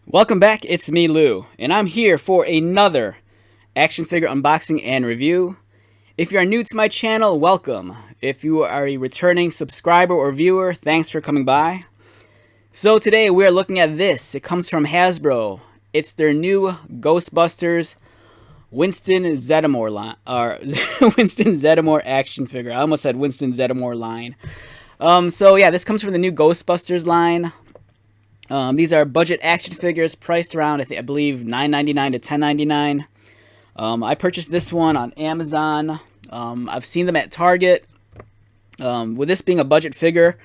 Welcome back, it's me Lou, and I'm here for another action figure unboxing and review. If you are new to my channel, welcome. If you are a returning subscriber or viewer, thanks for coming by. So today we are looking at this. It comes from Hasbro. It's their new Ghostbusters Winston Zeddemore line, or Winston Zeddemore action figure. I almost said Winston Zeddemore line. So yeah, this comes from the new Ghostbusters line. These are budget action figures priced around, I believe, $9.99 to $10.99. I purchased this one on Amazon. I've seen them at Target. With this being a budget figure,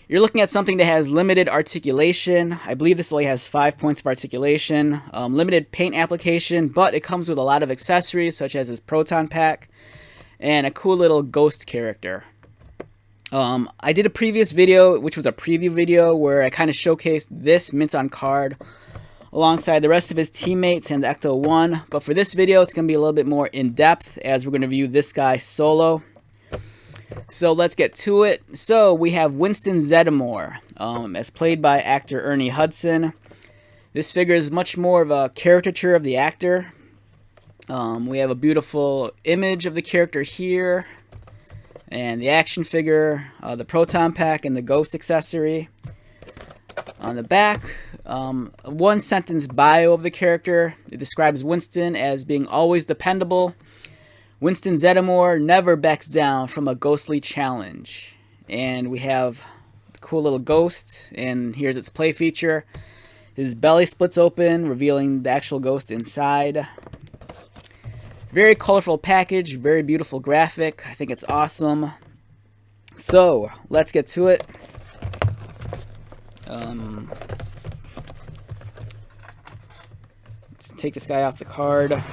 you're looking at something that has limited articulation. I believe this only has 5 points of articulation. Limited paint application, but it comes with a lot of accessories, such as this Proton Pack and a cool little ghost character. I did a previous video, which was a preview video, where I kind of showcased this mint on card alongside the rest of his teammates and the Ecto 1. But for this video, it's going to be a little bit more in-depth, as we're going to review this guy solo. So let's get to it. So we have Winston Zeddemore, as played by actor Ernie Hudson. This figure is much more of a caricature of the actor. We have a beautiful image of the character here, and the action figure, the Proton Pack, and the Ghost accessory. On the back, one sentence bio of the character. It describes Winston as being always dependable. Winston Zeddemore never backs down from a ghostly challenge. And we have the cool little ghost, and here's its play feature. His belly splits open, revealing the actual ghost inside. Very colorful package, very beautiful graphic. I think it's awesome. So, let's get to it. Let's take this guy off the card.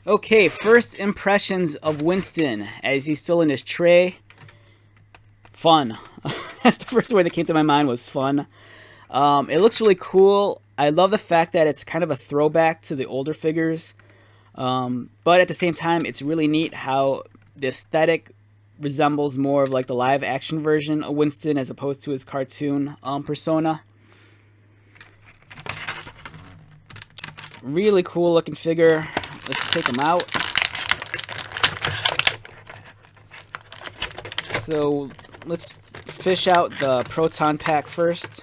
Okay, first impressions of Winston as he's still in his tray. Fun. That's the first word that came to my mind, was fun. It looks really cool. I love the fact that it's kind of a throwback to the older figures. But at the same time, it's really neat how the aesthetic resembles more of like the live action version of Winston as opposed to his cartoon persona. Really cool looking figure. Let's take them out. So let's fish out the Proton Pack first.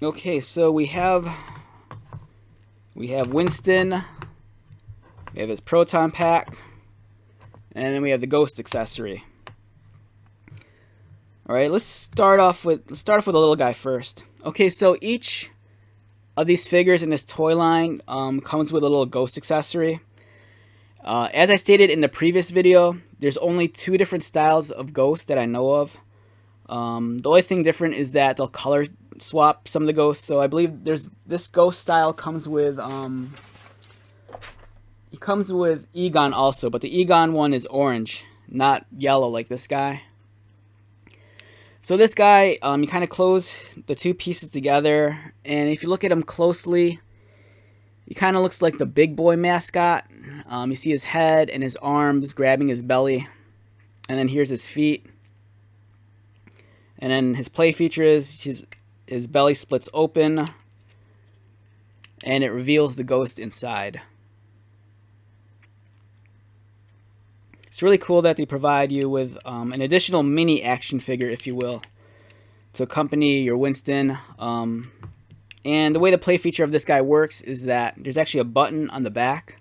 Okay, so we have Winston, we have his Proton Pack, and then we have the Ghost accessory. All right, let's start off with a little guy first. Okay, so each of these figures in this toy line comes with a little Ghost accessory. As I stated in the previous video, there's only 2 different styles of Ghost that I know of. The only thing different is that they'll color swap some of the ghosts. So I believe there's this ghost style comes with he comes with Egon also, but the Egon one is orange, not yellow like this guy. So this guy, you kind of close the 2 pieces together, and if you look at him closely, he kind of looks like the big boy mascot. You see his head and his arms grabbing his belly, and then here's his feet. And then his play feature is his belly splits open, and it reveals the ghost inside. It's really cool that they provide you with an additional mini action figure, if you will, to accompany your Winston. And the way the play feature of this guy works is that there's actually a button on the back.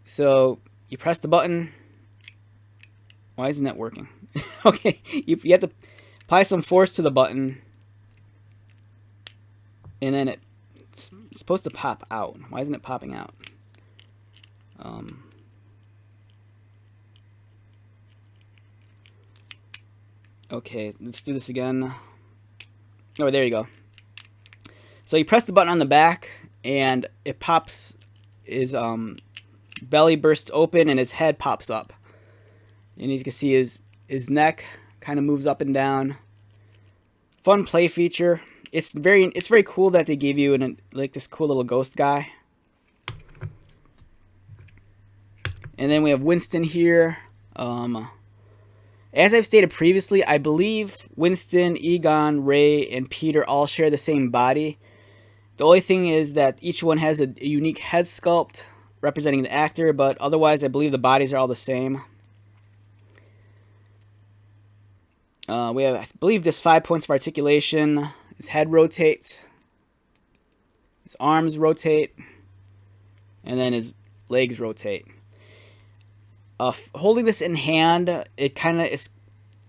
So you press the button. Why isn't that working? Okay, you have to apply some force to the button, and then it's supposed to pop out. Why isn't it popping out? Okay, let's do this again. Oh, there you go. So you press the button on the back, and it pops. His belly bursts open, and his head pops up. And you can see his neck kind of moves up and down. Fun play feature. It's very cool that they gave you like this cool little ghost guy. And then we have Winston here. As I've stated previously, I believe Winston, Egon, Ray, and Peter all share the same body. The only thing is that each one has a unique head sculpt representing the actor, but otherwise I believe the bodies are all the same. We have, I believe, this 5 points of articulation. His head rotates. His arms rotate. And then his legs rotate. Holding this in hand, it kind of is,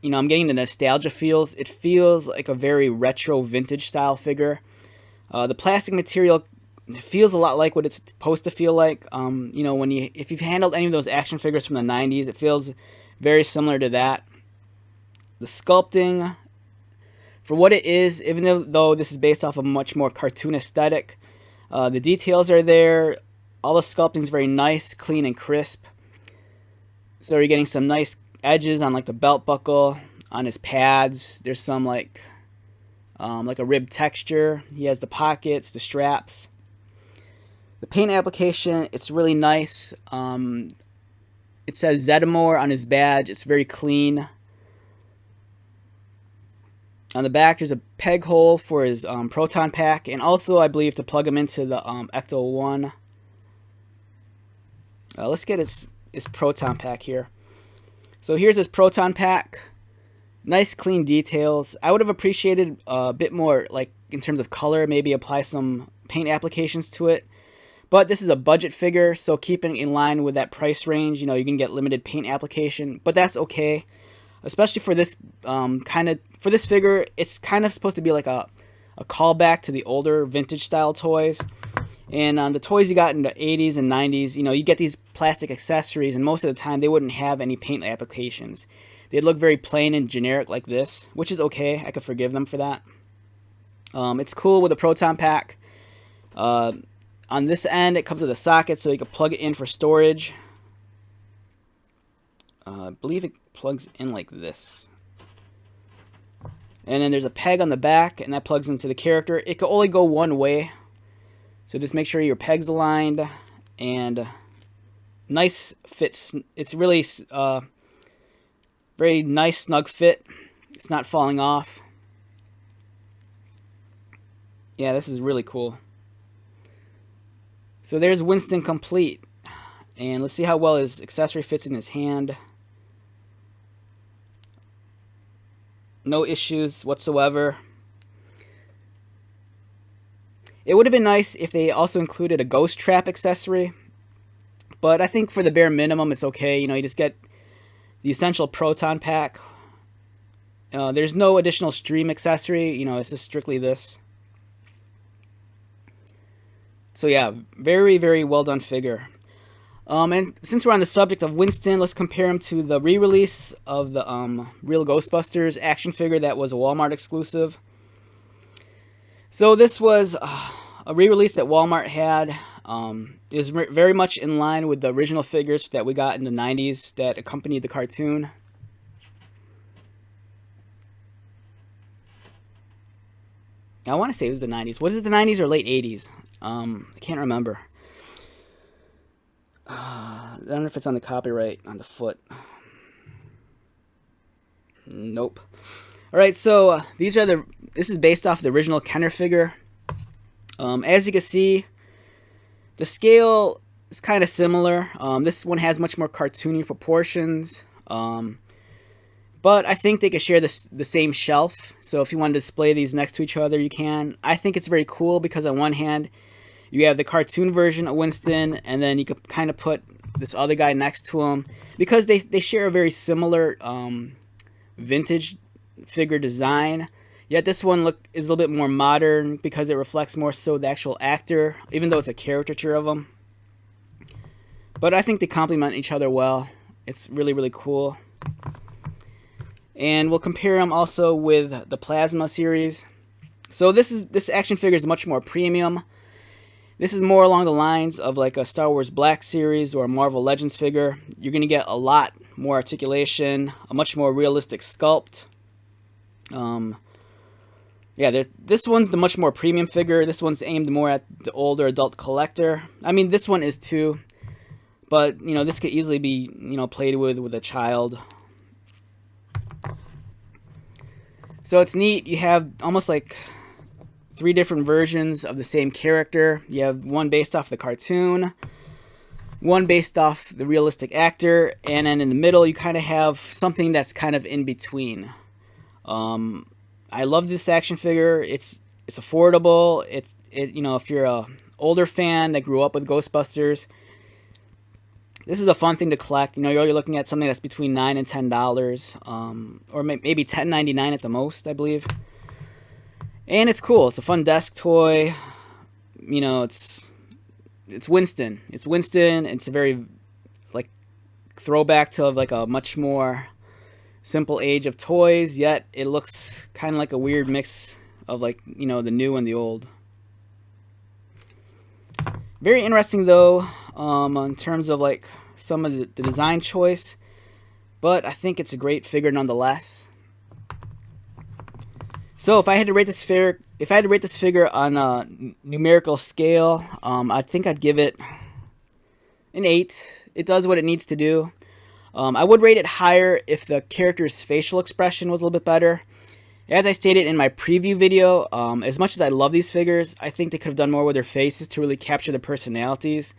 you know, I'm getting the nostalgia feels. It feels like a very retro vintage style figure. The plastic material feels a lot like what it's supposed to feel like. You know, if you've handled any of those action figures from the 90s, it feels very similar to that. The sculpting, for what it is, even though this is based off of a much more cartoon aesthetic, the details are there. All the sculpting is very nice, clean, and crisp. So you're getting some nice edges on like the belt buckle, on his pads. There's some like a rib texture. He has the pockets, the straps. The paint application, it's really nice. It says Zeddemore on his badge. It's very clean. On the back, there's a peg hole for his Proton Pack, and also, I believe, to plug him into the Ecto 1. Let's get his Proton Pack here. So here's his Proton Pack. Nice, clean details. I would have appreciated a bit more, like, in terms of color, maybe apply some paint applications to it. But this is a budget figure, so keeping in line with that price range, you know, you can get limited paint application, but that's okay. Especially for this for this figure, it's kind of supposed to be like a callback to the older vintage style toys. And the toys you got in the 80s and 90s, you know, you get these plastic accessories, and most of the time they wouldn't have any paint applications. They'd look very plain and generic like this, which is okay. I could forgive them for that. It's cool with a Proton Pack. On this end, it comes with a socket, so you can plug it in for storage. I believe it plugs in like this. And then there's a peg on the back, and that plugs into the character. It can only go one way, so just make sure your peg's aligned. And nice fits. It's really very nice, snug fit. It's not falling off. Yeah, this is really cool. So there's Winston complete. And let's see how well his accessory fits in his hand. No issues whatsoever. It would have been nice if they also included a ghost trap accessory. But I think for the bare minimum, it's okay. You know, you just get the essential Proton Pack. There's no additional stream accessory. You know, it's just strictly this. So yeah, very, very well done figure. And since we're on the subject of Winston, let's compare him to the re-release of the Real Ghostbusters action figure that was a Walmart exclusive. So this was a re-release that Walmart had. It was very much in line with the original figures that we got in the 90s that accompanied the cartoon. I want to say it was the 90s. Was it the 90s or late 80s? I can't remember. I don't know if it's on the copyright on the foot. Nope. All right, so this is based off the original Kenner figure. As you can see, the scale is kind of similar. This one has much more cartoony proportions. But I think they could share the same shelf. So if you want to display these next to each other, you can. I think it's very cool because on one hand, you have the cartoon version of Winston, and then you could kind of put this other guy next to him. Because they share a very similar vintage figure design. Yet this one is a little bit more modern because it reflects more so the actual actor, even though it's a caricature of him. But I think they complement each other well. It's really, really cool. And we'll compare them also with the Plasma series. So this action figure is much more premium. This is more along the lines of like a Star Wars Black series or a Marvel Legends figure. You're going to get a lot more articulation, a much more realistic sculpt. Yeah, this one's the much more premium figure. This one's aimed more at the older adult collector. I mean, this one is too, but you know, this could easily be, you know, played with a child. So it's neat. You have almost like 3 different versions of the same character. You have one based off the cartoon, one based off the realistic actor, and then in the middle you kind of have something that's kind of in between. I love this action figure. It's affordable. You know, if you're a older fan that grew up with Ghostbusters, this is a fun thing to collect. You know, you're looking at something that's between $9 and $10, or maybe $10.99 at the most, I believe. And it's cool. It's a fun desk toy. You know, it's Winston. It's Winston. It's a very like throwback to like a much more simple age of toys, yet it looks kind of like a weird mix of like, you know, the new and the old. Very interesting though, in terms of like some of the design choice, but I think it's a great figure nonetheless. So if I had to rate this figure on a numerical scale, I think I'd give it an 8. It does what it needs to do. I would rate it higher if the character's facial expression was a little bit better. As I stated in my preview video, as much as I love these figures, I think they could have done more with their faces to really capture their personalities.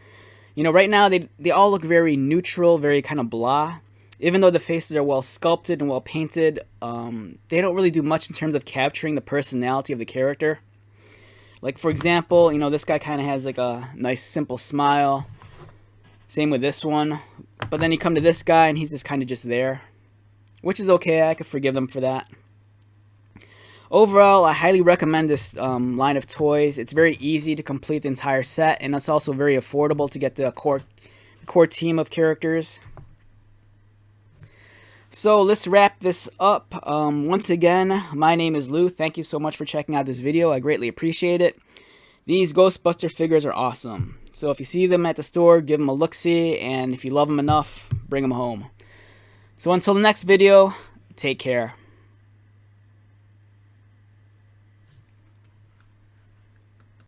You know, right now they all look very neutral, very kind of blah. Even though the faces are well sculpted and well painted, they don't really do much in terms of capturing the personality of the character. Like, for example, you know, this guy kind of has like a nice simple smile. Same with this one. But then you come to this guy and he's just kind of just there, which is okay. I could forgive them for that. Overall, I highly recommend this line of toys. It's very easy to complete the entire set, and it's also very affordable to get the core team of characters. So let's wrap this up. Once again, my name is Lou. Thank you so much for checking out this video. I greatly appreciate it. These Ghostbuster figures are awesome. So if you see them at the store, give them a look-see, and if you love them enough, bring them home. So until the next video, take care.